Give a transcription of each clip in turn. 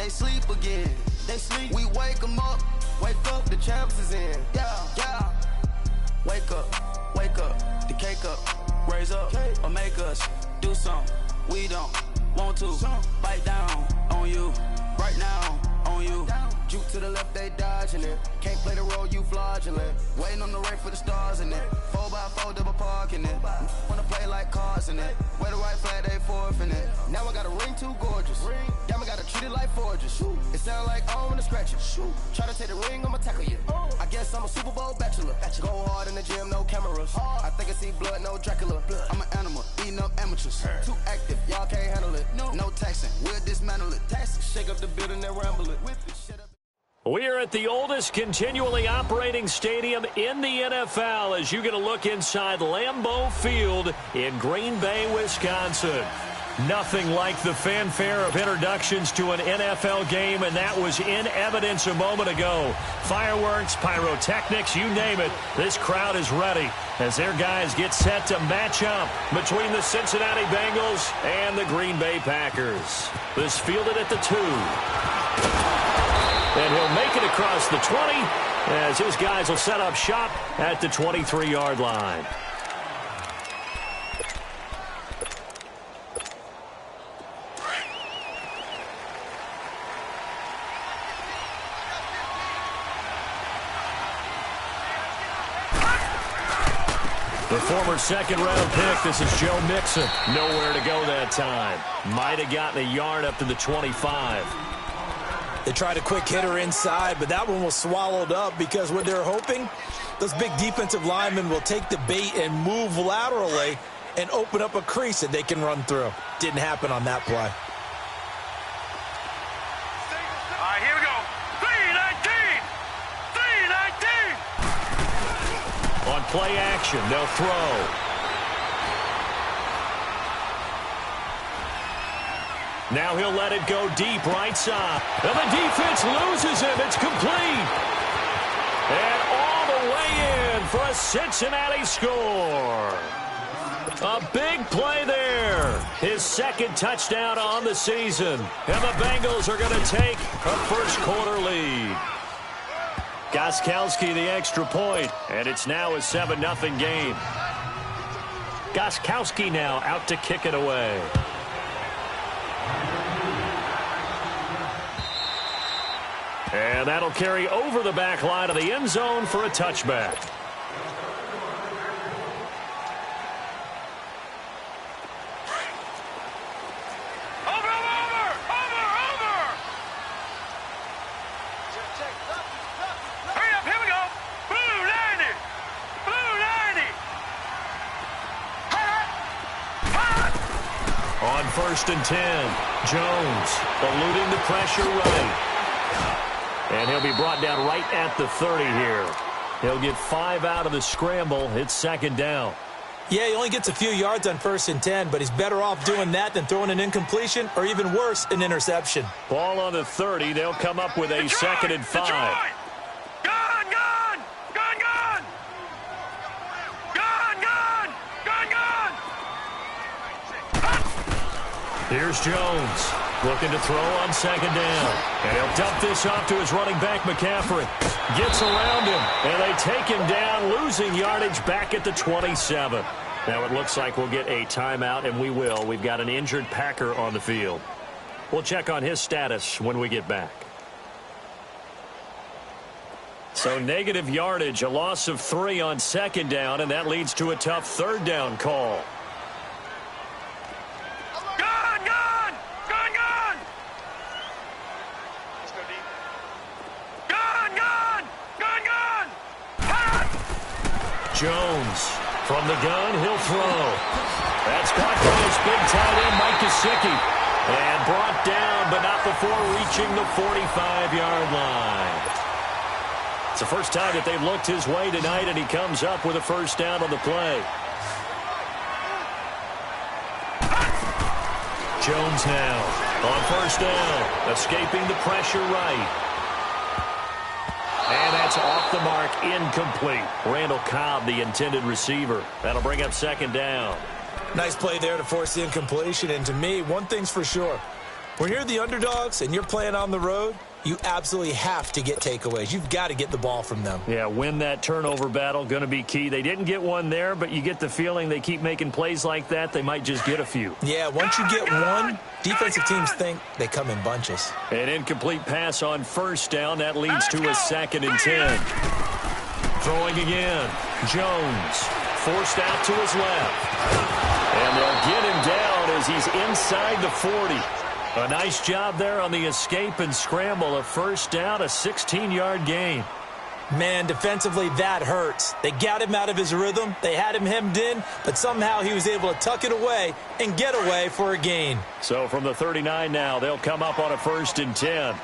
they sleep again. They sleep. We wake them up. Wake up, the champs is in. Yeah. Wake up, the cake up. Raise up, or make us do something. We don't want to bite down on you. Right now, on you. Juke to the left, they dodging it. Can't play the role, you fraudulent. Waiting on the rain for the stars in it. 4x4 double parking it. Wanna play like cars in it. Wear the right flag, they forfeit it. Now I got a ring too gorgeous. Damn, I gotta treat it like forges. It sound like I wanna scratch it. Try to take the ring, I'ma tackle you. I guess I'm a Super Bowl bachelor. Go hard in the gym, no cameras. I think I see blood, no Dracula. I'm an animal, eating up amateurs. Too active, y'all can't handle it. No taxing, we'll dismantle it. Shake up the building and ramble it. Whip it, shit up. We are at the oldest continually operating stadium in the NFL as you get a look inside Lambeau Field in Green Bay, Wisconsin. Nothing like the fanfare of introductions to an NFL game, and that was in evidence a moment ago. Fireworks, pyrotechnics, you name it. This crowd is ready as their guys get set to match up between the Cincinnati Bengals and the Green Bay Packers. This fielded at the 2. And he'll make it across the 20 as his guys will set up shop at the 23-yard line. The former second-round pick, this is Joe Mixon. Nowhere to go that time. Might have gotten a yard up to the 25. They tried a quick hitter inside, but that one was swallowed up because what they're hoping, those big defensive linemen will take the bait and move laterally and open up a crease that they can run through. Didn't happen on that play. All right, here we go. 3-19! 3-19! On play action, they'll throw. Now he'll let it go deep right side. And the defense loses him. It's complete. And all the way in for a Cincinnati score. A big play there. His second touchdown on the season. And the Bengals are going to take a first-quarter lead. Gostkowski the extra point, and it's now a 7-0 game. Gostkowski now out to kick it away. And that'll carry over the back line of the end zone for a touchback. Over! Hurry up, here we go! Blue 90! On 1st and 10, Jones eluding the pressure right. And he'll be brought down right at the 30 here. He'll get 5 out of the scramble. It's second down. Yeah, he only gets a few yards on 1st and 10, but he's better off doing that than throwing an incompletion or even worse, an interception. Ball on the 30. They'll come up with a Detroit! 2nd and 5. Detroit! Gone! Here's Jones looking to throw on 2nd down. And he'll dump this off to his running back, McCaffrey. Gets around him, and they take him down, losing yardage back at the 27. Now it looks like we'll get a timeout, and we will. We've got an injured Packer on the field. We'll check on his status when we get back. So negative yardage, a loss of 3 on 2nd down, and that leads to a tough 3rd down call. Jones from the gun, he'll throw. That's caught by his big tight end, Mike Gesicki. And brought down, but not before reaching the 45-yard line. It's the first time that they've looked his way tonight, and he comes up with a first down on the play. Jones now on 1st down, escaping the pressure right. And that's off the mark, incomplete. Randall Cobb, the intended receiver. That'll bring up 2nd down. Nice play there to force the incompletion. And to me, one thing's for sure. When you're the underdogs and you're playing on the road, you absolutely have to get takeaways. You've got to get the ball from them. Yeah, win that turnover battle, going to be key. They didn't get one there, but you get the feeling they keep making plays like that, they might just get a few. Yeah, once you get one, defensive teams think they come in bunches. An incomplete pass on first down. That leads to a 2nd and 10. Throwing again. Jones forced out to his left. And they'll get him down as he's inside the 40. A nice job there on the escape and scramble. A first down, a 16-yard gain. Man, defensively, that hurts. They got him out of his rhythm. They had him hemmed in, but somehow he was able to tuck it away and get away for a gain. So from the 39 now, they'll come up on a 1st and 10.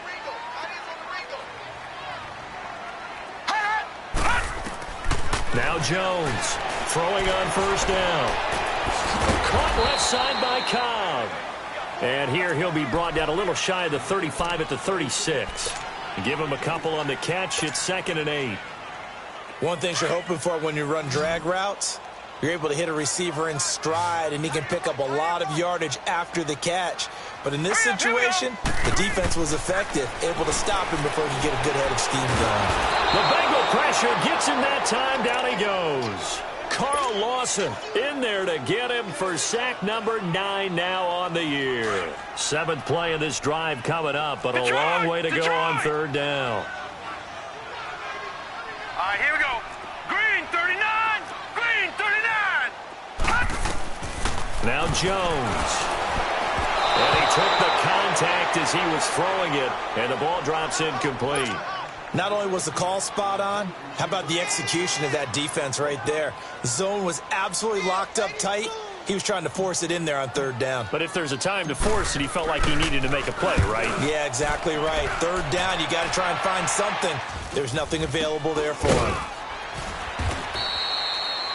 Now Jones throwing on first down. Caught left side by Cobb. And here he'll be brought down a little shy of the 35 at the 36. Give him a couple on the catch. It's 2nd and 8. One thing you're hoping for when you run drag routes, you're able to hit a receiver in stride, and he can pick up a lot of yardage after the catch. But in this situation, the defense was effective, able to stop him before he could get a good head of steam going. The Bengal pressure gets him that time. Down he goes. Carl Lawson in there to get him for sack number 9 now on the year. 7th play of this drive coming up, but a long way to go on 3rd down. All right, here we go. Green 39. Green 39. Now Jones. And he took the contact as he was throwing it, and the ball drops incomplete. Not only was the call spot on, how about the execution of that defense right there? The zone was absolutely locked up tight. He was trying to force it in there on 3rd down. But if there's a time to force it, he felt like he needed to make a play, right? Yeah, exactly right. 3rd down, you got to try and find something. There's nothing available there for him.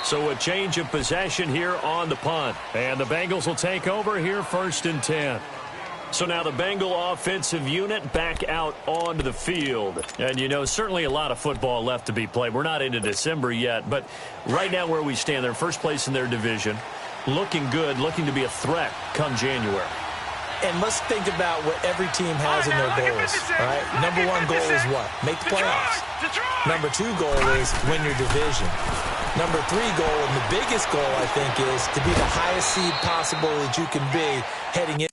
So a change of possession here on the punt. And the Bengals will take over here 1st and 10. So now the Bengal offensive unit back out onto the field. And, you know, certainly a lot of football left to be played. We're not into December yet, but right now where we stand, they're first place in their division. Looking good, looking to be a threat come January. And let's think about what every team has in their goals, all right? Number 1 goal is what? Make the playoffs. Number 2 goal is win your division. Number 3 goal, and the biggest goal, I think, is to be the highest seed possible that you can be heading in.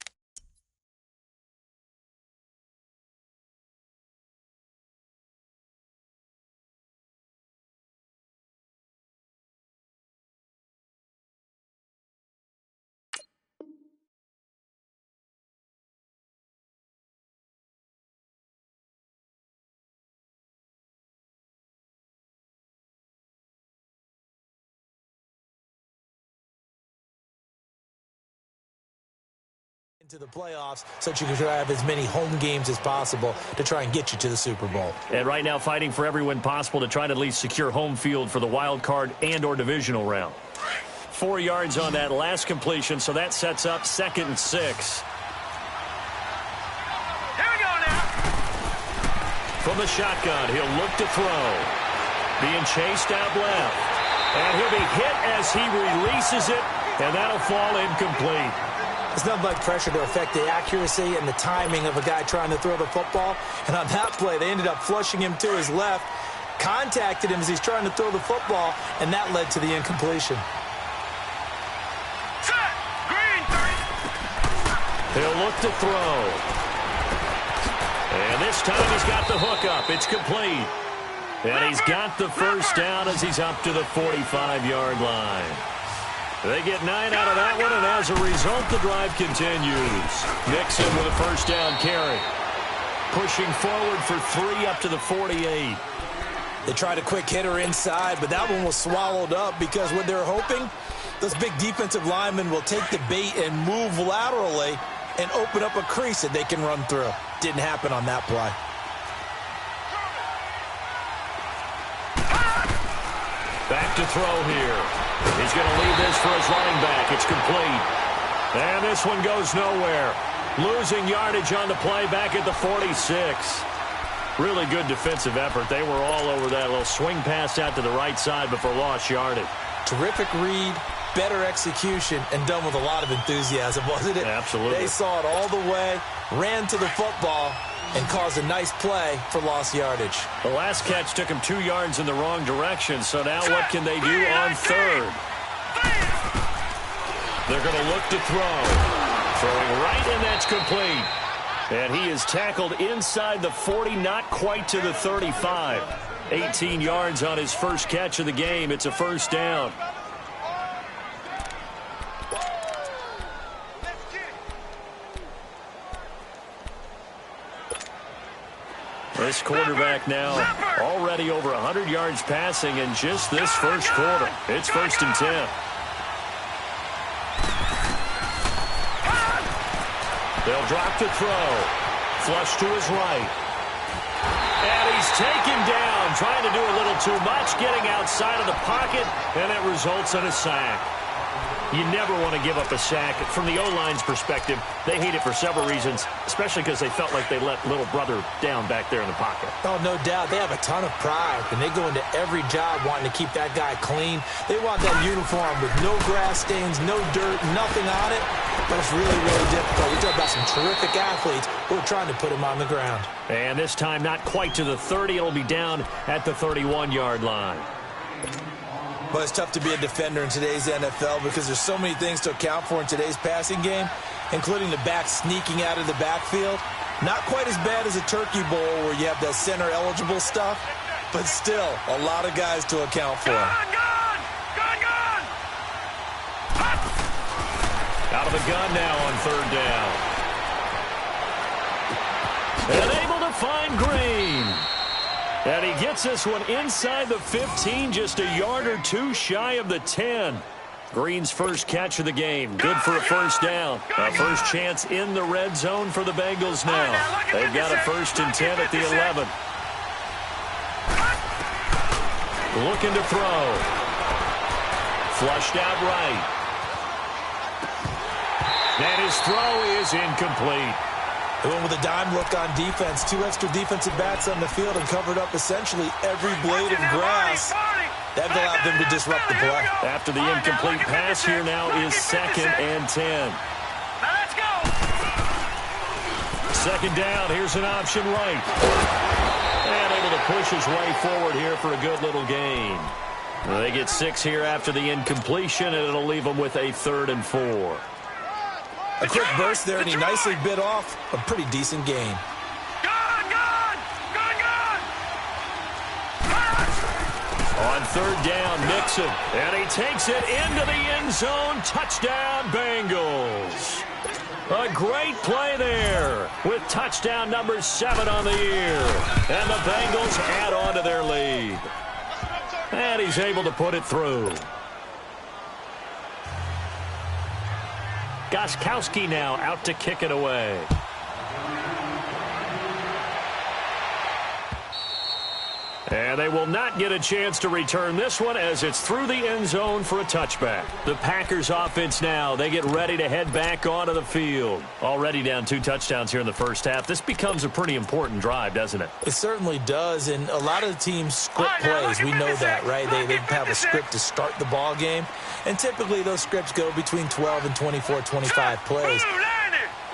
Into the playoffs so that you can have as many home games as possible to try and get you to the Super Bowl. And right now fighting for every win possible to try to at least secure home field for the wild card and or divisional round. 4 yards on that last completion, so that sets up 2nd and 6. Here we go now. From the shotgun, he'll look to throw. Being chased out left. And he'll be hit as he releases it, and that'll fall incomplete. It's nothing like pressure to affect the accuracy and the timing of a guy trying to throw the football. And on that play, they ended up flushing him to his left, contacted him as he's trying to throw the football, and that led to the incompletion. Set. Green 30. He'll look to throw. And this time he's got the hook up. It's complete. And he's got the first down as he's up to the 45-yard line. They get 9 out of that one, and as a result, the drive continues. Nixon with a first down carry. Pushing forward for 3 up to the 48. They tried a quick hitter inside, but that one was swallowed up because what they're hoping, those big defensive linemen will take the bait and move laterally and open up a crease that they can run through. Didn't happen on that play. Back to throw here. He's going to leave this for his running back. It's complete. And this one goes nowhere. Losing yardage on the play back at the 46. Really good defensive effort. They were all over that little swing pass out to the right side before lost yardage. Terrific read, better execution and done with a lot of enthusiasm, wasn't it? Absolutely. They saw it all the way, ran to the football, and caused a nice play for lost yardage. The last catch took him 2 yards in the wrong direction, so now what can they do on third? They're going to look to throw. Throwing right, and that's complete. And he is tackled inside the 40, not quite to the 35. 18 yards on his first catch of the game. It's a first down. This quarterback now already over 100 yards passing in just this first quarter. It's 1st and 10. They'll drop to throw. Flush to his right. And he's taken down, trying to do a little too much, getting outside of the pocket, and it results in a sack. You never want to give up a sack. From the O-line's perspective, they hate it for several reasons, especially because they felt like they let little brother down back there in the pocket. Oh, no doubt. They have a ton of pride, and they go into every job wanting to keep that guy clean. They want that uniform with no grass stains, no dirt, nothing on it. But it's really, really difficult. You're talking about some terrific athletes who are trying to put him on the ground. And this time not quite to the 30. It'll be down at the 31-yard line. But it's tough to be a defender in today's NFL because there's so many things to account for in today's passing game, including the back sneaking out of the backfield. Not quite as bad as a turkey bowl where you have that center-eligible stuff, but still a lot of guys to account for. Out of the gun now on 3rd down. And able to find Green. And he gets this one inside the 15, just a yard or two shy of the 10. Green's first catch of the game. Good for a first down. A first chance in the red zone for the Bengals now. They've got a 1st and 10 at the 11. Looking to throw. Flushed out right. And his throw is incomplete. They went with a dime look on defense. 2 extra defensive backs on the field and covered up essentially every blade of grass. That allowed them to disrupt the play. After the incomplete pass, here now is 2nd and 10. Let's go. 2nd down. Here's an option right. And able to push his way forward here for a good little gain. They get 6 here after the incompletion, and it'll leave them with a 3rd and 4. A quick burst there, and he nicely bit off a pretty decent gain. On 3rd down, Nixon, and he takes it into the end zone. Touchdown, Bengals. A great play there with touchdown number 7 on the year. And the Bengals add on to their lead. And he's able to put it through. Gostkowski now out to kick it away. And they will not get a chance to return this one as it's through the end zone for a touchback. The Packers offense now, they get ready to head back onto the field. Already down 2 touchdowns here in the first half. This becomes a pretty important drive, doesn't it? It certainly does, and a lot of the teams script plays. We know that, right? They have a script to start the ball game, and typically those scripts go between 12 and 24, 25 plays.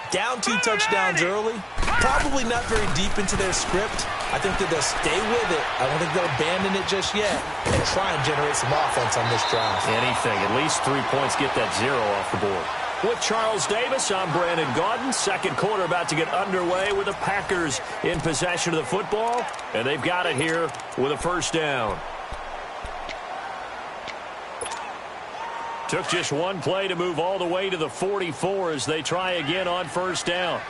Down 2 touchdowns early, probably not very deep into their script. I think that they'll stay with it. I don't think they'll abandon it just yet and try and generate some offense on this drive. Anything, at least 3 points, get that 0 off the board. With Charles Davis, I'm Brandon Gaudin. Second quarter about to get underway with the Packers in possession of the football, and they've got it here with a first down. Took just one play to move all the way to the 44 as they try again on first down.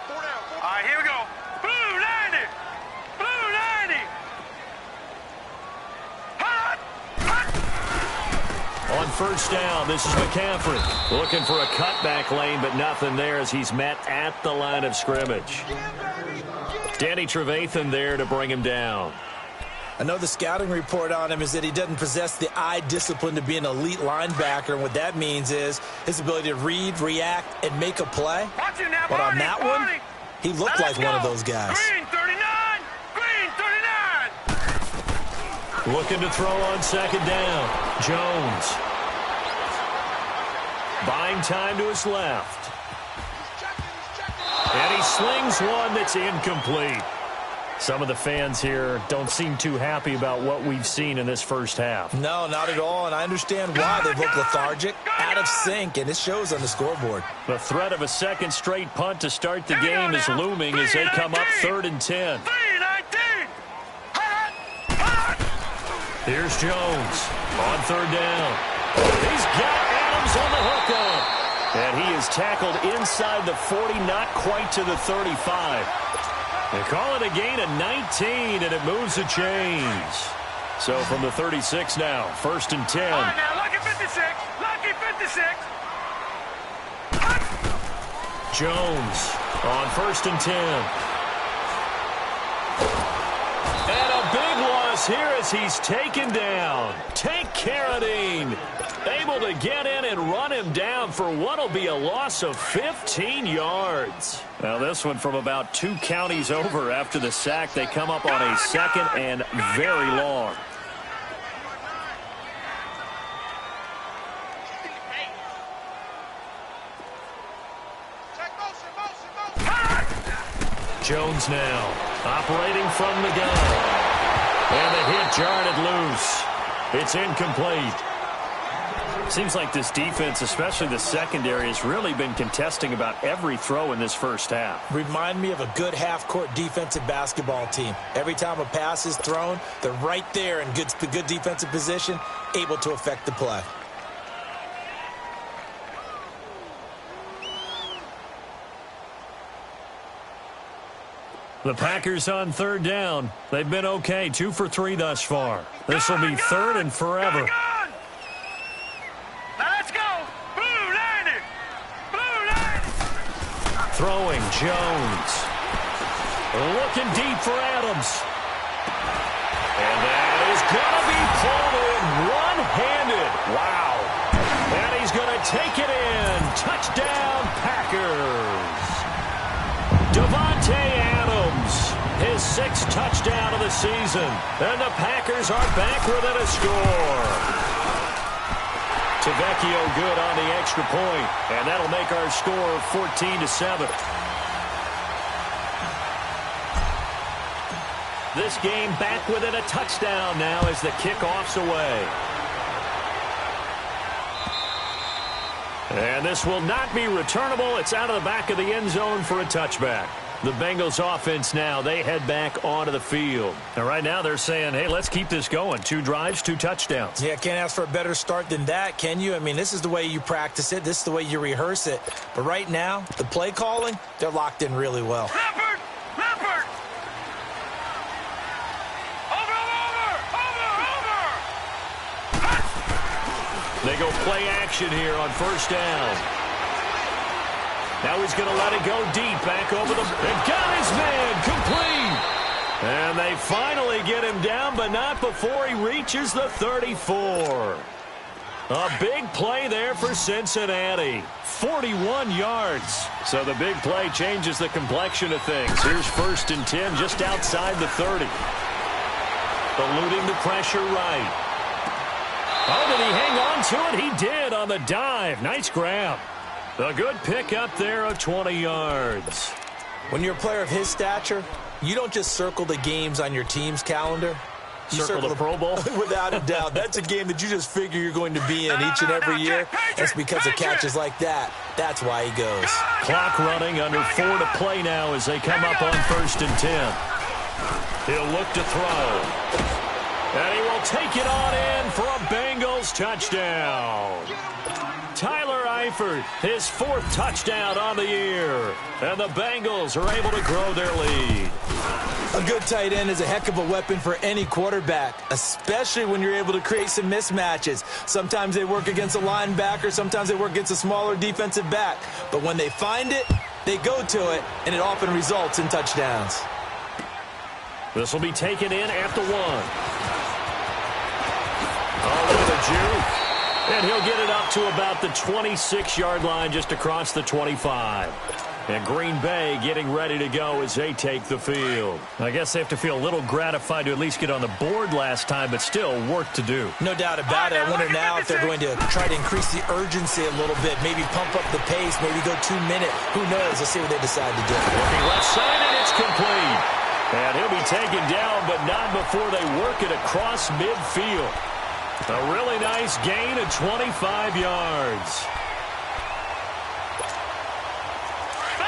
All right, here we go. Blue 90. Blue 90. Hot. Hot. On first down, this is McCaffrey. Looking for a cutback lane, but nothing there as he's met at the line of scrimmage. Danny Trevathan there to bring him down. I know the scouting report on him is that he doesn't possess the eye discipline to be an elite linebacker, and what that means is his ability to read, react, and make a play. But on that one, he looked like one of those guys. Green 39. Green 39. Looking to throw on second down. Jones. Buying time to his left. And he slings one that's incomplete. Some of the fans here don't seem too happy about what we've seen in this first half. No, not at all, and I understand why. They've looked lethargic, out of sync, and it shows on the scoreboard. The threat of a second straight punt to start the game is looming as they come up 3rd and 10. Here's Jones on 3rd down. He's got Adams on the hookup. And he is tackled inside the 40, not quite to the 35. They call it a gain of 19, and it moves the chains. So from the 36 now, 1st and 10. All right, now, lucky 56. Lucky 56. Jones on 1st and 10. And a big loss here as he's taken down. Tank Carradine able to get in and run him down for what will be a loss of 15 yards. Now this one from about 2 counties over after the sack. They come up on a 2nd and very long. Jones now operating from the gun. And the hit jarred it loose. It's incomplete. Seems like this defense, especially the secondary, has really been contesting about every throw in this first half. Remind me of a good half-court defensive basketball team. Every time a pass is thrown, they're right there in good defensive position, able to affect the play. The Packers on 3rd down. They've been okay, 2 for 3 thus far. This will be 3rd and forever. Now let's go. Blue line it. Blue line it. Throwing Jones. Looking deep for Adams. And that is going to be pulled in one-handed. Wow. And he's going to take it in. Touchdown, Packers. Devontae Adams, his 6th touchdown of the season. And the Packers are back within a score. Tavecchio good on the extra point, and that'll make our score 14-7. This game back within a touchdown now as the kickoff's away. And this will not be returnable. It's out of the back of the end zone for a touchback. The Bengals offense now, they head back onto the field. And right now they're saying, hey, let's keep this going. 2 drives, 2 touchdowns. Yeah, can't ask for a better start than that, can you? I mean, this is the way you practice it. This is the way you rehearse it. But right now, the play calling, they're locked in really well. Leopard! Leopard! They go play action here on 1st down. Now he's going to let it go deep. Back over the... And got his man complete. And they finally get him down, but not before he reaches the 34. A big play there for Cincinnati. 41 yards. So the big play changes the complexion of things. Here's 1st and 10 just outside the 30. Eluding the pressure right. Oh, did he hang on to it? He did on the dive. Nice grab. A good pickup there of 20 yards. When you're a player of his stature, you don't just circle the games on your team's calendar. You circle the Pro Bowl? Without a doubt. That's a game that you just figure you're going to be in each and every year. That's because of catches like that. That's why he goes. Clock running, under 4 to play now as they come up on 1st and 10. He'll look to throw. And he will take it on in for a Bengals touchdown. Tyler Eifert, his 4th touchdown on the year. And the Bengals are able to grow their lead. A good tight end is a heck of a weapon for any quarterback, especially when you're able to create some mismatches. Sometimes they work against a linebacker, sometimes they work against a smaller defensive back. But when they find it, they go to it, and it often results in touchdowns. This will be taken in at the 1. Oh, look at the juke. And he'll get it up to about the 26-yard line just across the 25. And Green Bay getting ready to go as they take the field. I guess they have to feel a little gratified to at least get on the board last time, but still work to do. No doubt about it. I wonder now if they're going to try to increase the urgency a little bit, maybe pump up the pace, maybe go 2 minute. Who knows? Let's see what they decide to do. Looking left side, and it's complete. And he'll be taken down, but not before they work it across midfield. A really nice gain of 25 yards.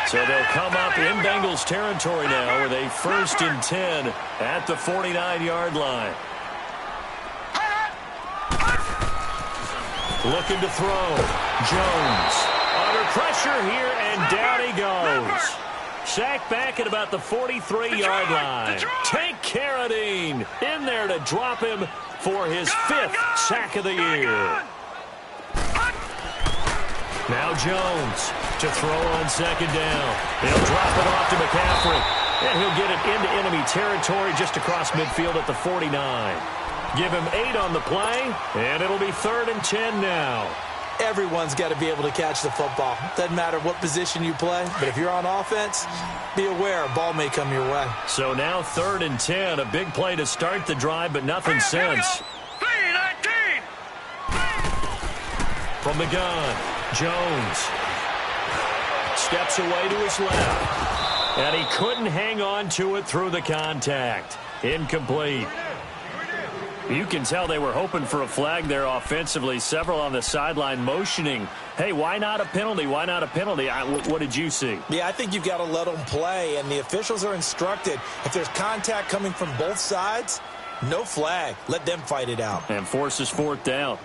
So they'll come up in Bengals territory now with a 1st and 10 at the 49-yard line. Looking to throw. Jones under pressure here, and down he goes. Sacked back at about the 43-yard line. Tank Carradine in there to drop him for his 5th sack of the year. Now Jones to throw on 2nd down. He'll drop it off to McCaffrey. And he'll get it into enemy territory just across midfield at the 49. Give him 8 on the play, and it'll be 3rd and 10 now. Everyone's got to be able to catch the football. Doesn't matter what position you play, but if you're on offense, be aware a ball may come your way. So now 3rd and 10, a big play to start the drive, but nothing since. 3-19. From the gun, Jones steps away to his left, and he couldn't hang on to it through the contact. Incomplete. You can tell they were hoping for a flag there offensively. Several on the sideline motioning, hey, why not a penalty? Why not a penalty? What did you see? Yeah, I think you've got to let them play, and the officials are instructed. If there's contact coming from both sides, no flag. Let them fight it out. And forces 4th down.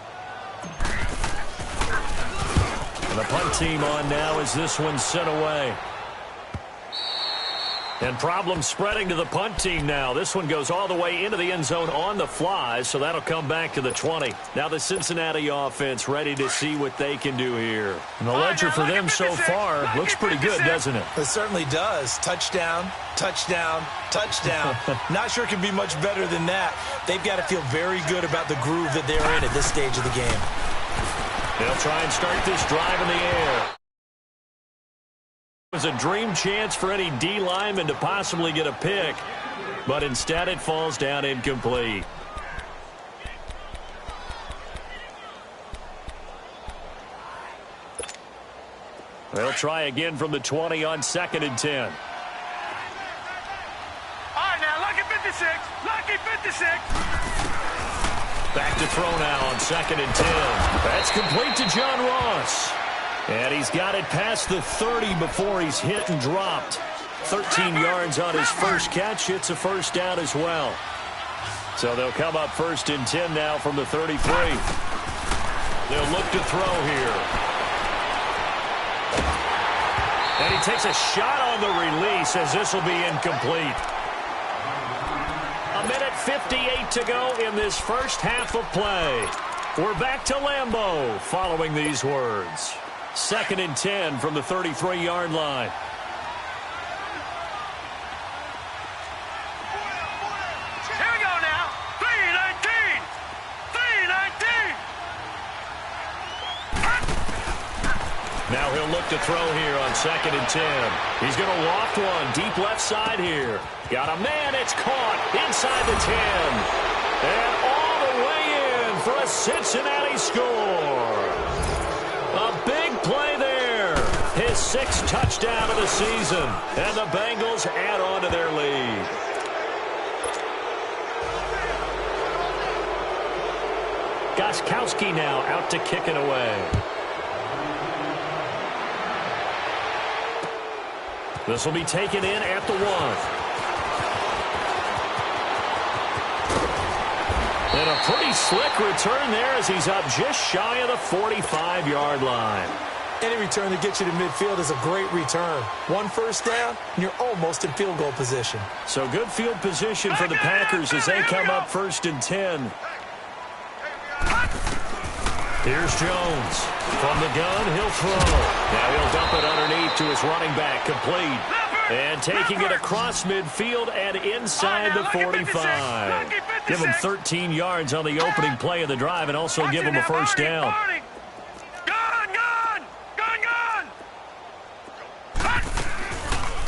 And the punt team on now as this one's sent away. And problems spreading to the punt team now. This one goes all the way into the end zone on the fly, so that'll come back to the 20. Now the Cincinnati offense ready to see what they can do here. And the ledger for them so far looks pretty good, doesn't it? It certainly does. Touchdown, touchdown, touchdown. Not sure it can be much better than that. They've got to feel very good about the groove that they're in at this stage of the game. They'll try and start this drive in the air. It was a dream chance for any D lineman to possibly get a pick, but instead it falls down incomplete. They'll try again from the 20 on 2nd and 10. All right, now, lucky 56. Lucky 56. Back to throw now on 2nd and 10. That's complete to John Ross. And he's got it past the 30 before he's hit and dropped. 13 yards on his first catch. It's a 1st down as well. So they'll come up 1st and 10 now from the 33. They'll look to throw here. And he takes a shot on the release as this will be incomplete. 1:58 to go in this first half of play. We're back to Lambeau following these words. 2nd and 10 from the 33-yard line. Here we go now. 3-19. 3-19. Now he'll look to throw here on 2nd and 10. He's going to loft one deep left side here. Got a man. It's caught inside the 10. And all the way in for a Cincinnati score. A big play there. His 6th touchdown of the season. And the Bengals add on to their lead. Gostkowski now out to kick it away. This will be taken in at the 1. And a pretty slick return there as he's up just shy of the 45-yard line. Any return that gets you to midfield is a great return. 1 first down, and you're almost in field goal position. So good field position for the Packers as they come up 1st and 10. Here's Jones. From the gun, he'll throw. Now he'll dump it underneath to his running back, complete. And taking it across midfield and inside the 45. Give him 13 yards on the opening play of the drive and also give him a 1st down. Gun, gun! Gun, gun!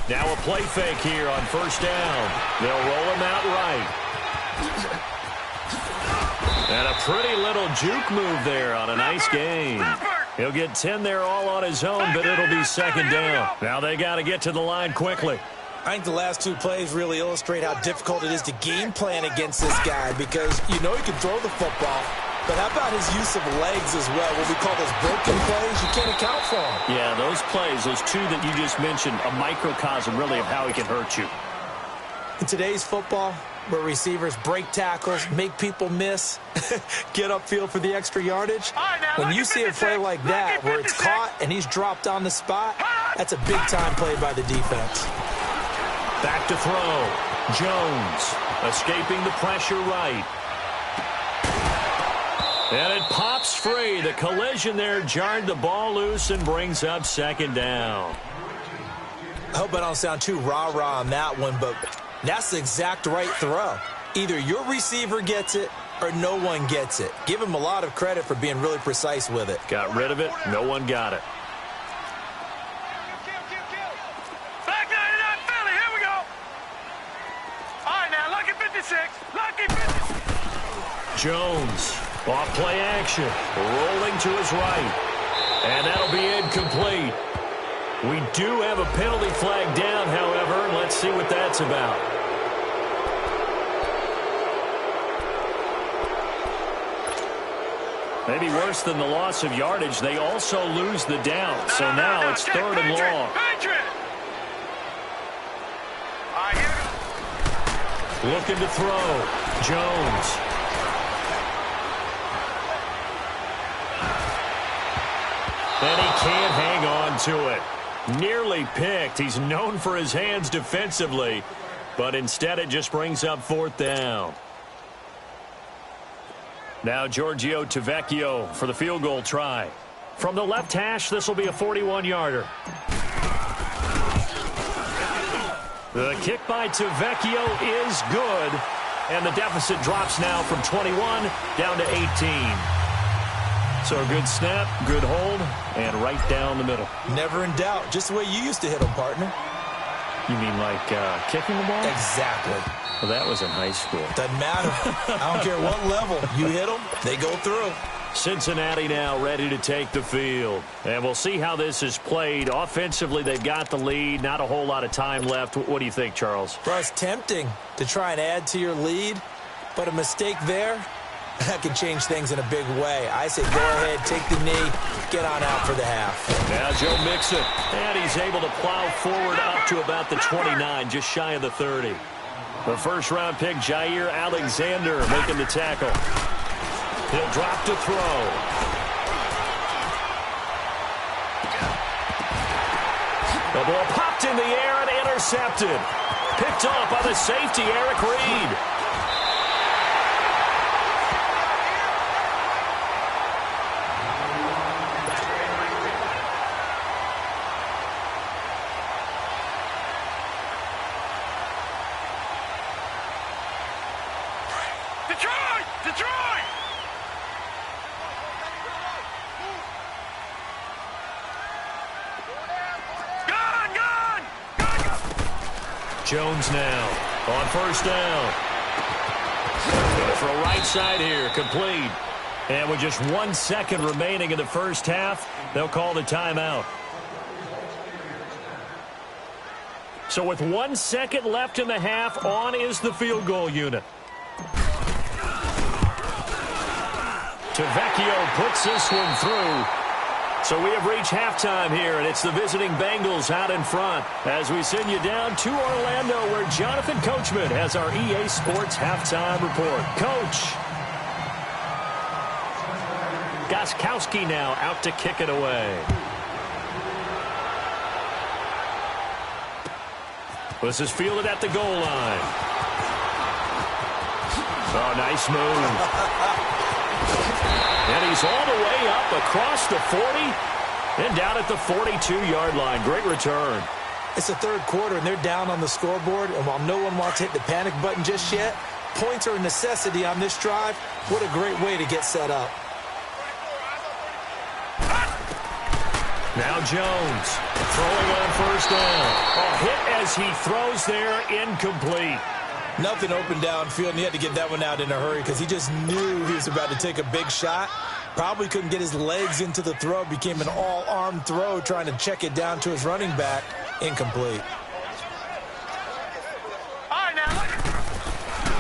Now a play fake here on first down. They'll roll him out right. And a pretty little juke move there on a nice game. He'll get 10 there all on his own, but it'll be second down. Now they got to get to the line quickly. I think the last two plays really illustrate how difficult it is to game plan against this guy because you know he can throw the football, but how about his use of legs as well? What we call those broken plays, you can't account for them. Yeah, those plays, those two that you just mentioned, a microcosm really of how he can hurt you. In today's football, where receivers break tackles, make people miss, get upfield for the extra yardage, when you see a play like that where it's caught and he's dropped on the spot, that's a big-time play by the defense. Back to throw. Jones escaping the pressure right. And it pops free. The collision there jarred the ball loose and brings up second down. I hope I don't sound too rah-rah on that one, but that's the exact right throw. Either your receiver gets it or no one gets it. Give him a lot of credit for being really precise with it. Got rid of it. No one got it. Back 99 Philly, here we go. All right, now, lucky 56. Lucky 56. Jones, off play action, rolling to his right. And that'll be incomplete. We do have a penalty flag down, however. Let's see what that's about. Maybe worse than the loss of yardage, they also lose the down. So now it's third and long. Looking to throw. Jones. And he can't hang on to it. Nearly picked. He's known for his hands defensively, but instead it just brings up fourth down. Now Giorgio Tavecchio for the field goal try. From the left hash, this will be a 41-yarder. The kick by Tavecchio is good, and the deficit drops now from 21 down to 18. So a good snap, good hold, and right down the middle. Never in doubt. Just the way you used to hit them, partner. You mean like kicking the ball? Exactly. Well, that was in high school. Doesn't matter. I don't care what level. You hit them, they go through. Cincinnati now ready to take the field. And we'll see how this is played. Offensively, they've got the lead. Not a whole lot of time left. What do you think, Charles? Well, it's tempting to try and add to your lead, but a mistake there, that can change things in a big way. I say go ahead, take the knee, get on out for the half. Now Joe Mixon, and he's able to plow forward up to about the 29, just shy of the 30. The first-round pick, Jair Alexander, making the tackle. He'll drop to throw. The ball popped in the air and intercepted. Picked off by the safety, Eric Reed. Jones now on first down. For a right side here, complete. And with just 1 second remaining in the first half, they'll call the timeout. So with 1 second left in the half, on is the field goal unit. Tavecchio puts this one through. So we have reached halftime here, and it's the visiting Bengals out in front as we send you down to Orlando, where Jonathan Coachman has our EA Sports halftime report. Coach. Gostkowski now out to kick it away. This is fielded at the goal line. Oh, nice move. And he's all the way up across the 40 and down at the 42-yard line. Great return. It's the third quarter, and they're down on the scoreboard. And while no one wants to hit the panic button just yet, points are a necessity on this drive. What a great way to get set up. Now Jones throwing on first down. A hit as he throws there, incomplete. Nothing open downfield, and he had to get that one out in a hurry because he just knew he was about to take a big shot. Probably couldn't get his legs into the throw. Became an all-arm throw trying to check it down to his running back. Incomplete. All right, now look.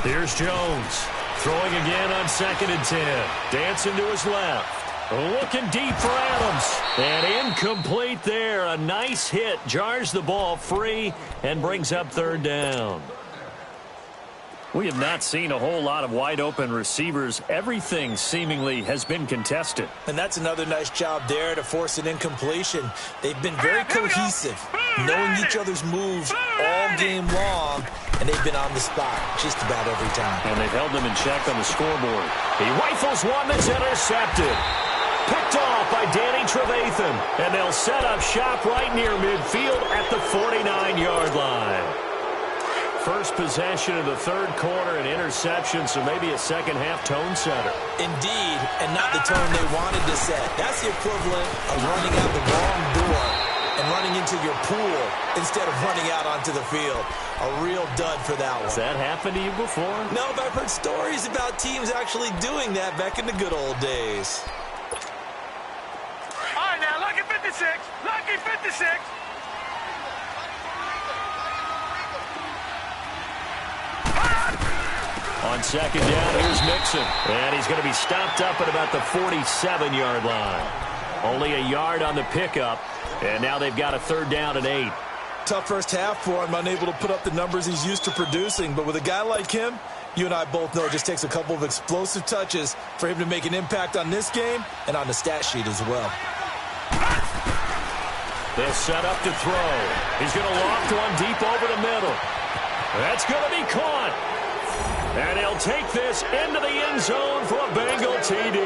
Here's Jones throwing again on 2nd and 10. Dancing to his left. Looking deep for Adams. And incomplete there. A nice hit. Jars the ball free and brings up 3rd down. We have not seen a whole lot of wide-open receivers. Everything seemingly has been contested. And that's another nice job there to force an incompletion. They've been very cohesive, knowing each other's moves all game long, and they've been on the spot just about every time. And they've held them in check on the scoreboard. He rifles one that's intercepted. Picked off by Danny Trevathan. And they'll set up shop right near midfield at the 49-yard line. First possession of the 3rd quarter, an interception, so maybe a second-half tone setter. Indeed, and not the tone they wanted to set. That's the equivalent of running out the wrong door and running into your pool instead of running out onto the field. A real dud for that one. Has that happened to you before? No, but I've heard stories about teams actually doing that back in the good old days. All right, now lucky 56. Lucky 56. On 2nd down, here's Mixon. And he's going to be stopped up at about the 47-yard line. Only a yard on the pickup. And now they've got a 3rd down and 8. Tough first half for him, unable to put up the numbers he's used to producing. But with a guy like him, you and I both know it just takes a couple of explosive touches for him to make an impact on this game and on the stat sheet as well. They'll set up to throw. He's going to loft one deep over the middle. That's going to be caught. And he'll take this into the end zone for a Bengal TD.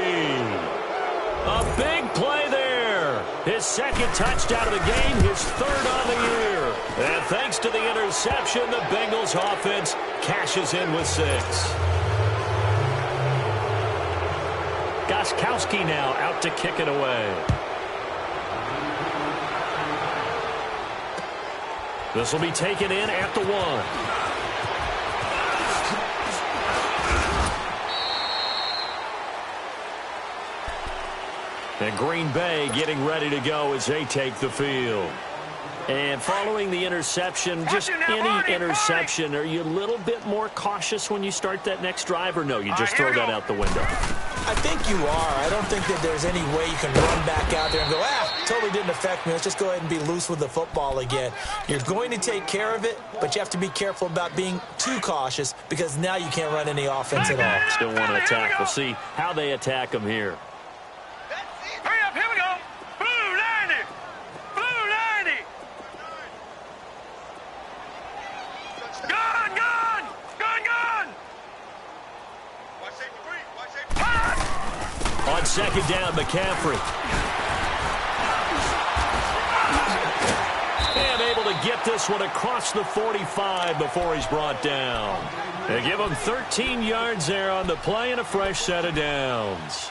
A big play there. His 2nd touchdown of the game, his 3rd on the year. And thanks to the interception, the Bengals offense cashes in with 6. Gostkowski now out to kick it away. This will be taken in at the 1. And Green Bay getting ready to go as they take the field. And following the interception, just any interception, are you a little bit more cautious when you start that next drive, or no, you just throw that out the window? I think you are. I don't think that there's any way you can run back out there and go, totally didn't affect me. Let's just go ahead and be loose with the football again. You're going to take care of it, but you have to be careful about being too cautious because now you can't run any offense at all. Still want to attack. We'll see how they attack them here. Hurry up, here we go. Blue 90. Blue 90. Gun, gun. Gun, gun. On 2nd down, McCaffrey. And able to get this one across the 45 before he's brought down. They give him 13 yards there on the play and a fresh set of downs.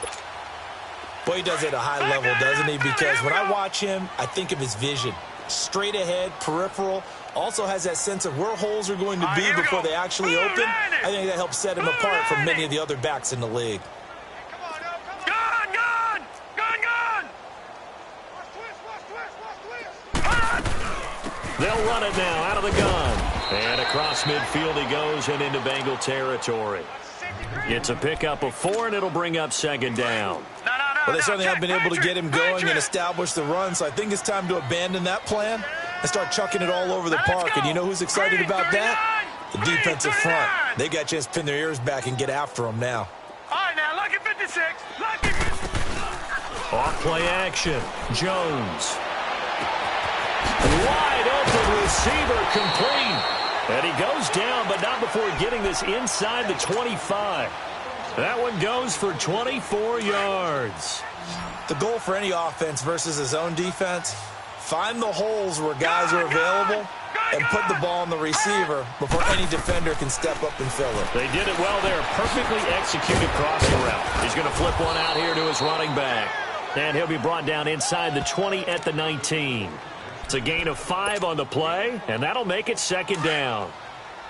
Boy, he does it at a high level, doesn't he? Because when I watch him, I think of his vision. Straight ahead, peripheral. Also has that sense of where holes are going to be before they actually open. I think that helps set him apart from many of the other backs in the league. Gun, gun. Gun, gun. They'll run it now out of the gun. And across midfield he goes and into Bengal territory. It's a pickup of 4, and it'll bring up 2nd down. Well, they certainly have been able to get him going and establish the run, so I think it's time to abandon that plan and start chucking it all over the park. And you know who's excited about that? The defensive front. They got a chance to pin their ears back and get after them now. All right, now, lucky 56. Lucky 56. Off play action. Jones. Wide open receiver complete. And he goes down, but not before getting this inside the 25. That one goes for 24 yards. The goal for any offense versus his own defense, find the holes where guys are available and put the ball on the receiver before any defender can step up and fill it. They did it well there. Perfectly executed crossing route. He's going to flip one out here to his running back. And he'll be brought down inside the 20 at the 19. It's a gain of 5 on the play, and that'll make it second down.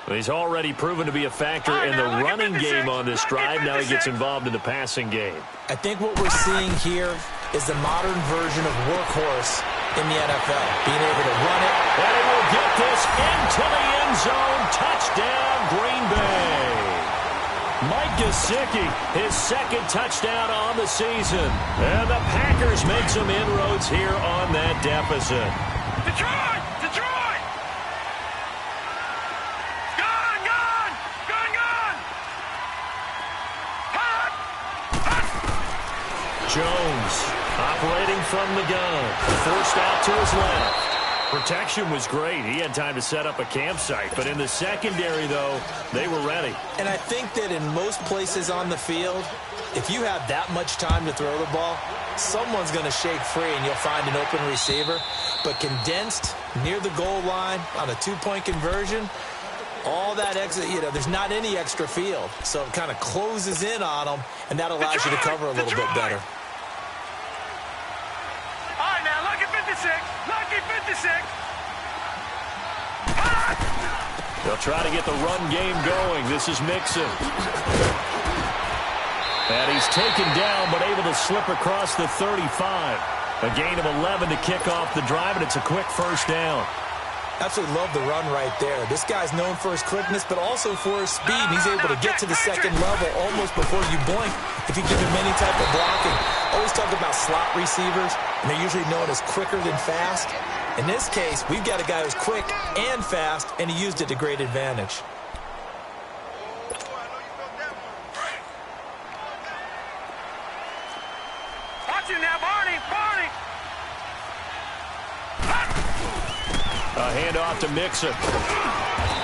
He's already proven to be a factor in the running game on this drive. Now he gets involved in the passing game. I think what we're seeing here is the modern version of workhorse in the NFL, being able to run it. And he will get this into the end zone. Touchdown, Green Bay. Mike Gesicki, his second touchdown on the season. And the Packers make some inroads here on that deficit. Detroit! Detroit! Gun! Gun! Gun! Gun! Hot! Hot! Jones operating from the gun. Forced out to his left. Protection was great. He had time to set up a campsite. But in the secondary, though, they were ready. And I think that in most places on the field, if you have that much time to throw the ball, someone's going to shake free and you'll find an open receiver. But condensed near the goal line on a two-point conversion, all that extra, there's not any extra field. So it kind of closes in on them, and that allows you to cover a little bit better. All right, now, lucky 56. Lucky 56. They'll try to get the run game going. This is Mixon. And he's taken down, but able to slip across the 35. A gain of 11 to kick off the drive, and it's a quick first down. Absolutely love the run right there. This guy's known for his quickness, but also for his speed. And he's able to get to the second level almost before you blink if you give him any type of blocking. Always talk about slot receivers, and they're usually known as quicker than fast. In this case, we've got a guy who's quick and fast, and he used it to great advantage. Watch it now, Barney. Barney. A handoff to Mixon.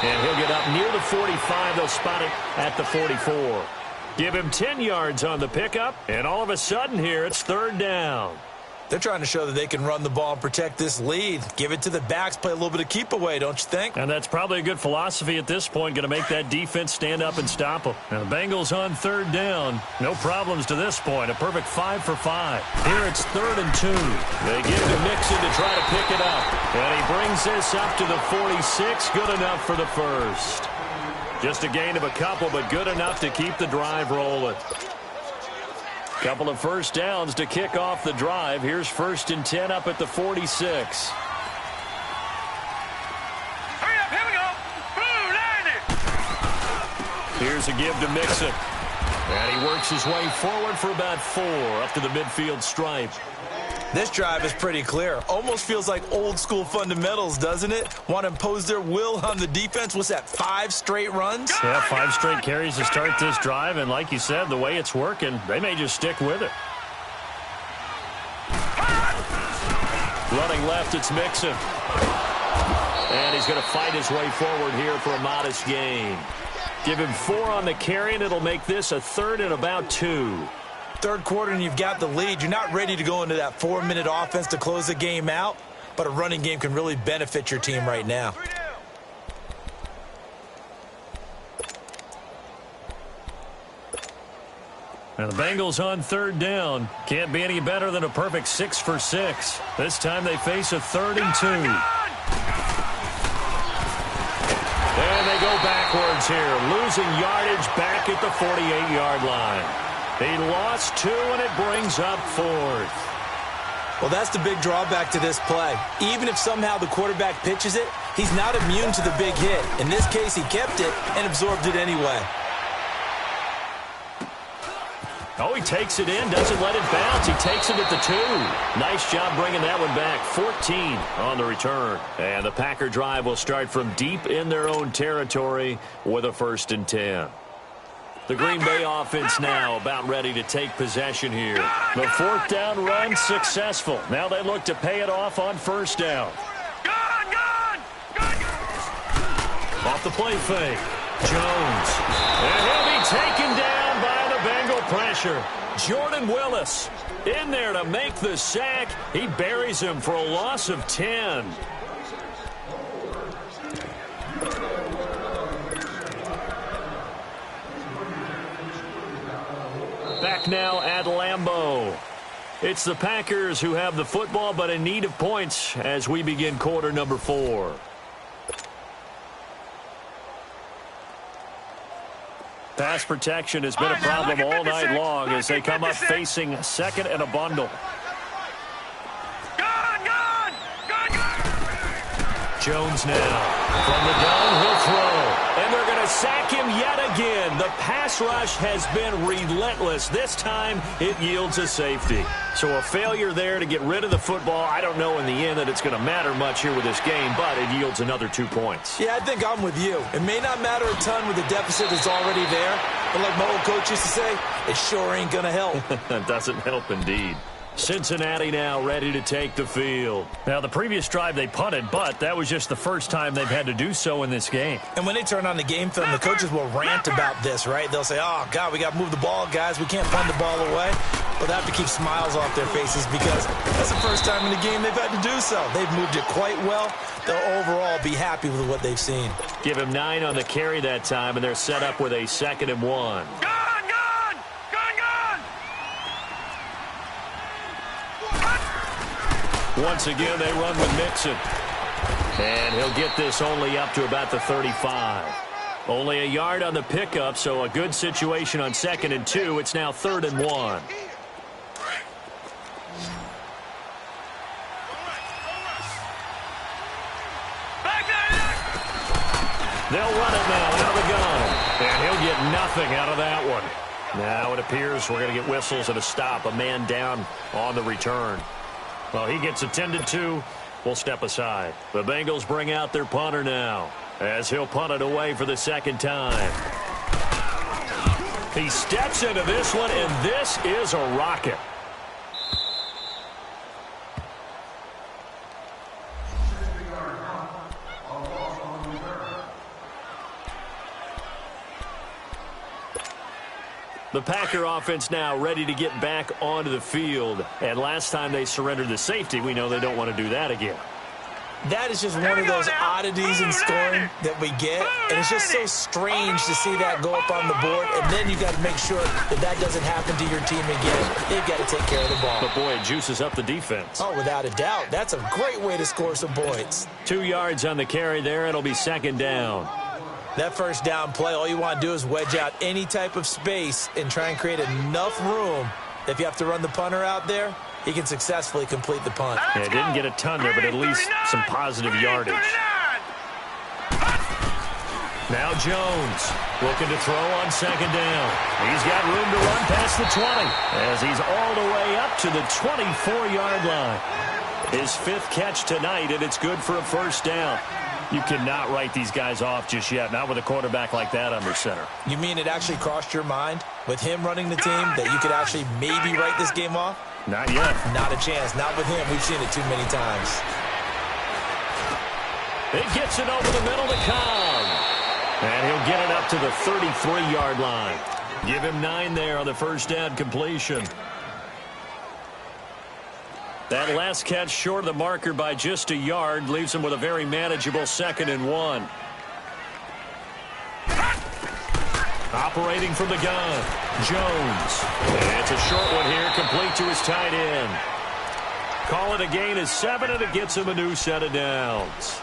And he'll get up near the 45. They'll spot it at the 44. Give him 10 yards on the pickup, and all of a sudden here, it's third down. They're trying to show that they can run the ball and protect this lead. Give it to the backs, play a little bit of keep away, don't you think? And that's probably a good philosophy at this point, going to make that defense stand up and stop them. And the Bengals on third down. No problems to this point. A perfect 5 for 5. Here it's 3rd and 2. They give to Mixon to try to pick it up. And he brings this up to the 46. Good enough for the first. Just a gain of a couple, but good enough to keep the drive rolling. Couple of first downs to kick off the drive. Here's 1st and 10 up at the 46. Hurry up, here we go. Blue, 90. Here's a give to Mixon. And he works his way forward for about 4 up to the midfield stripe. This drive is pretty clear. Almost feels like old school fundamentals, doesn't it? Want to impose their will on the defense. What's that, 5 straight runs? Yeah, 5 straight carries to start this drive. And like you said, the way it's working, they may just stick with it. Running left, it's Mixon. And he's going to fight his way forward here for a modest gain. Give him 4 on the carry, and it'll make this a 3rd and about 2. Third quarter and you've got the lead. You're not ready to go into that 4-minute offense to close the game out, but a running game can really benefit your team right now. And the Bengals on third down. Can't be any better than a perfect 6 for 6. This time they face a 3rd and 2. And they go backwards here, losing yardage back at the 48-yard line. He lost 2, and it brings up 4th. Well, that's the big drawback to this play. Even if somehow the quarterback pitches it, he's not immune to the big hit. In this case, he kept it and absorbed it anyway. Oh, he takes it in, doesn't let it bounce. He takes it at the 2. Nice job bringing that one back. 14 on the return. And the Packer drive will start from deep in their own territory with a 1st and 10. The Green Bay offense now about ready to take possession here. The 4th down run successful. Now they look to pay it off on 1st down. Off the play fake. Jones. And he'll be taken down by the Bengal pressure. Jordan Willis in there to make the sack. He buries him for a loss of 10. Back now at Lambeau. It's the Packers who have the football, but in need of points as we begin quarter number 4. Pass protection has been a problem all night long as they come up facing second and a bundle. Jones now from the gun, he'll throw, and they're going to sack him yet again. The pass rush has been relentless. This time it yields a safety. So a failure there to get rid of the football. I don't know in the end that it's going to matter much here with this game, but it yields another 2 points. Yeah, I think I'm with you. It may not matter a ton with the deficit that's already there, but like my old coach used to say, it sure ain't going to help. That doesn't help indeed. Cincinnati now ready to take the field. Now, the previous drive they punted, but that was just the first time they've had to do so in this game. And when they turn on the game film, the coaches will rant about this, right? They'll say, oh, God, we got to move the ball, guys. We can't punt the ball away. But they have to keep smiles off their faces because that's the first time in the game they've had to do so. They've moved it quite well. They'll overall be happy with what they've seen. Give him 9 on the carry that time, and they're set up with a 2nd and 1. Once again, they run with Mixon. And he'll get this only up to about the 35. Only a yard on the pickup, so a good situation on 2nd and 2. It's now 3rd and 1. They'll run it now out of the gun. And he'll get nothing out of that one. Now it appears we're going to get whistles and a stop. A man down on the return. Well, he gets attended to. We'll step aside. The Bengals bring out their punter now as he'll punt it away for the 2nd time. He steps into this one, and this is a rocket. The Packer offense now ready to get back onto the field. And last time they surrendered the safety, we know they don't want to do that again. That is just one of those oddities in scoring that we get. And it's just so strange to see that go up on the board. And then you got to make sure that that doesn't happen to your team again. They've got to take care of the ball. But, boy, it juices up the defense. Oh, without a doubt. That's a great way to score some points. 2 yards on the carry there. It'll be 2nd down. That first down play, all you want to do is wedge out any type of space and try and create enough room. If you have to run the punter out there, he can successfully complete the punt. Yeah, didn't get a ton there, but at least some positive yardage. Now Jones looking to throw on 2nd down. He's got room to run past the 20 as he's all the way up to the 24-yard line. His 5th catch tonight, and it's good for a 1st down. You cannot write these guys off just yet, not with a quarterback like that under center. You mean it actually crossed your mind with him running the team that you could actually maybe write this game off? Not yet. Not a chance. Not with him. We've seen it too many times. It gets it over the middle to Cobb. And he'll get it up to the 33-yard line. Give him 9 there on the 1st down completion. That last catch short of the marker by just a yard leaves him with a very manageable 2nd and 1. Operating from the gun, Jones. And it's a short one here, complete to his tight end. Call it a gain of 7, and it gets him a new set of downs.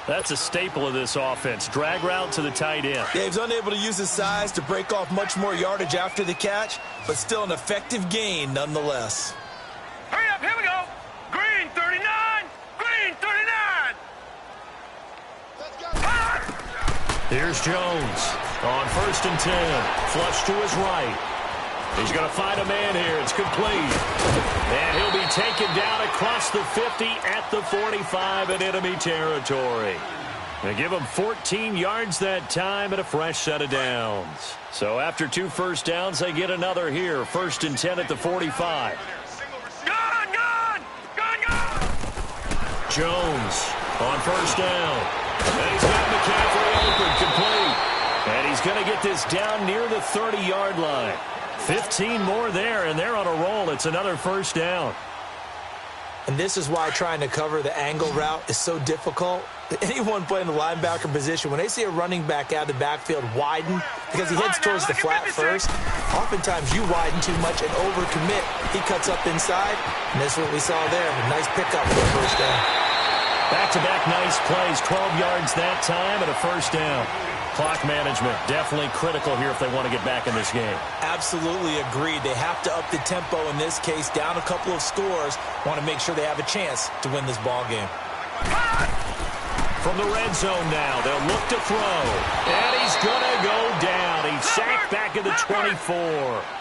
That's a staple of this offense. Drag route to the tight end. Yeah, he's unable to use his size to break off much more yardage after the catch, but still an effective gain nonetheless. Hurry up, here we go. Green 39, green 39. Here's Jones on 1st and 10. Flush to his right. He's going to find a man here. It's complete. And he'll be taken down across the 50 at the 45 in enemy territory. They give him 14 yards that time and a fresh set of downs. So after 2 1st downs, they get another here. 1st and 10 at the 45. Jones on 1st down. And he's got McCaffrey open, complete. And he's going to get this down near the 30-yard line. 15 more there, and they're on a roll. It's another 1st down. And this is why trying to cover the angle route is so difficult. Anyone playing the linebacker position, when they see a running back out of the backfield widen because he heads towards the flat first, oftentimes you widen too much and overcommit. He cuts up inside, and that's what we saw there. A nice pickup for a first down. Back-to-back nice plays, 12 yards that time and a first down. Clock management, definitely critical here if they want to get back in this game. Absolutely agreed. They have to up the tempo in this case, down a couple of scores. Want to make sure they have a chance to win this ball game. From the red zone now, they'll look to throw. And he's going to go down. He's sacked back at the 24.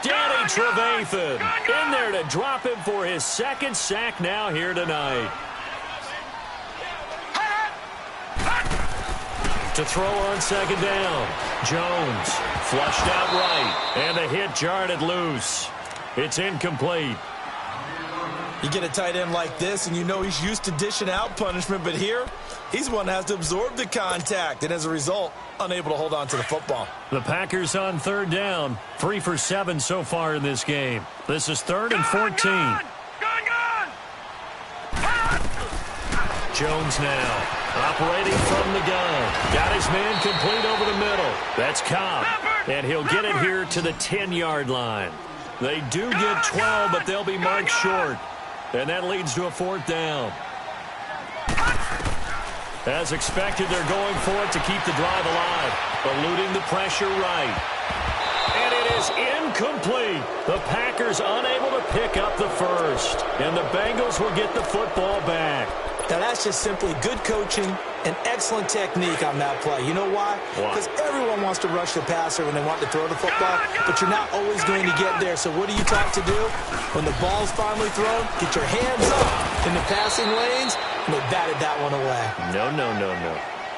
Danny Trevathan in there to drop him for his second sack now here tonight. To throw on second down. Jones flushed out right. And the hit jarred it loose. It's incomplete. You get a tight end like this, and you know he's used to dishing out punishment, but here, he's one that has to absorb the contact, and as a result, unable to hold on to the football. The Packers on third down. 3 for 7 so far in this game. This is 3rd and 14. Gone! Jones now. Operating from the gun. Got his man complete over the middle. That's Cobb. And he'll get it here to the 10-yard line. They do get 12, but they'll be marked short. And that leads to a 4th down. As expected, they're going for it to keep the drive alive. Eluding the pressure right. And it is incomplete. The Packers unable to pick up the first. And the Bengals will get the football back. Now, that's just simply good coaching and excellent technique on that play. You know why? Because everyone wants to rush the passer when they want to throw the football, but you're not always going to get there. So what are you taught to do? When the ball's finally thrown, get your hands up in the passing lanes, and they batted that one away. No.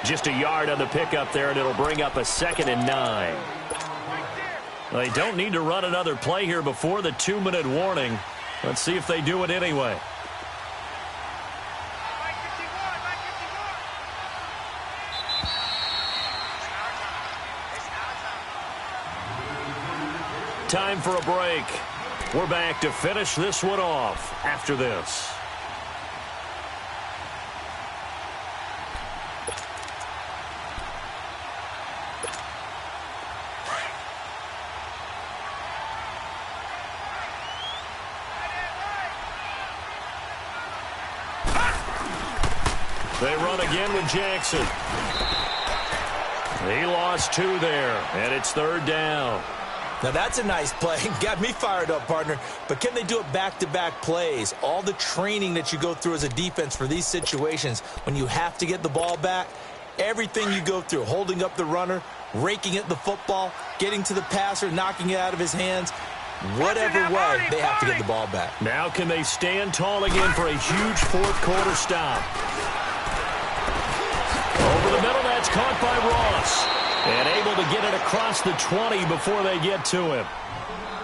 Just a yard on the pickup there, and it'll bring up a 2nd and 9. Well, they don't need to run another play here before the 2-minute warning. Let's see if they do it anyway. Time for a break. We're back to finish this one off after this. They run again with Jackson. He lost 2 there, and it's 3rd down. Now, that's a nice play. Got me fired up, partner. But can they do it back-to-back plays? All the training that you go through as a defense for these situations, when you have to get the ball back, everything you go through, holding up the runner, raking at the football, getting to the passer, knocking it out of his hands, whatever way, they have to get the ball back. Now can they stand tall again for a huge 4th quarter stop? Over the middle, that's caught by Ross. And able to get it across the 20 before they get to him.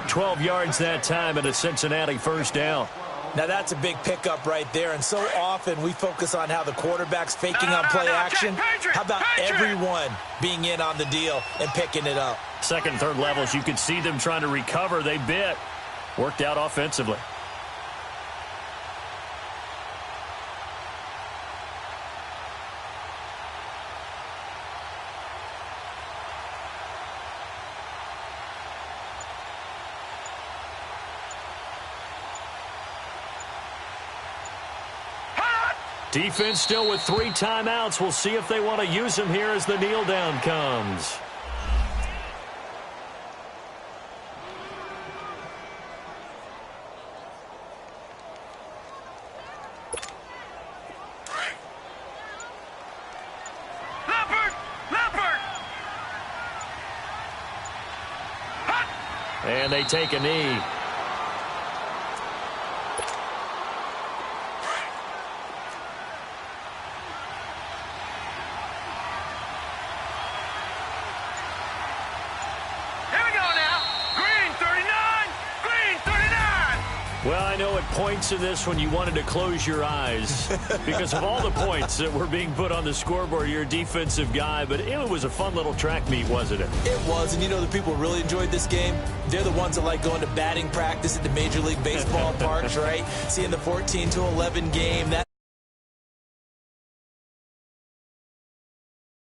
12 yards that time and a Cincinnati first down. Now that's a big pickup right there, and so often we focus on how the quarterback's faking on play action. How about everyone being in on the deal and picking it up? 2nd and 3rd levels, you could see them trying to recover. They bit. Worked out offensively. Defense still with 3 timeouts. We'll see if they want to use them here as the kneel down comes. Leopard! And they take a knee. Well, I know at points in this when you wanted to close your eyes because of all the points that were being put on the scoreboard. You're a defensive guy, but it was a fun little track meet, wasn't it? It was, and you know the people who really enjoyed this game? They're the ones that like going to batting practice at the Major League Baseball parks, right? Seeing the 14-11 game, that